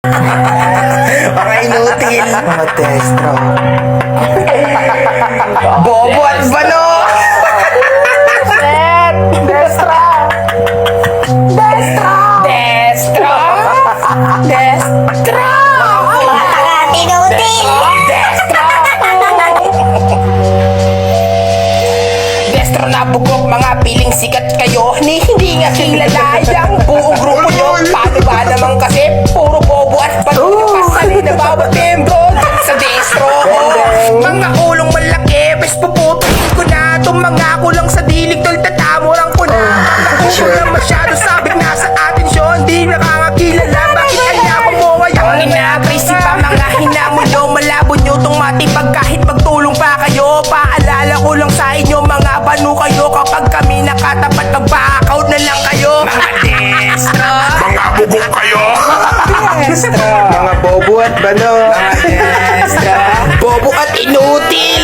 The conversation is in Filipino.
Mga inutil. Mga destro. Bobo at balo. Destra! Destra! Destro. Destra! Tinutil! Destro na bugok, mga piling sikat kayo. Ni hindi nga kilala yung buong grupo nyo. Paano ba naman kasi puro bobo at balo pasali na bawat membro sa destro. Mga ulong malaki, bes puputuin ko na. Tumangako lang sa dilig, tol, tatamuran ko na. Nakuha na masyado sabik na sa atensyon. Di nakakakilala, bakit alam mo ay ang inapresipa. Mga hinamulo, malabo nyo tong matipag kahit magtulong pa kayo. Paalala ko lang sa inyo, mga banu kayo. Kapag kami nakatapat, mag-back-out na lang kayo. Mga destro. Mga bubong kayo! Destro. Mga bobo at balo. Bobo at inutil.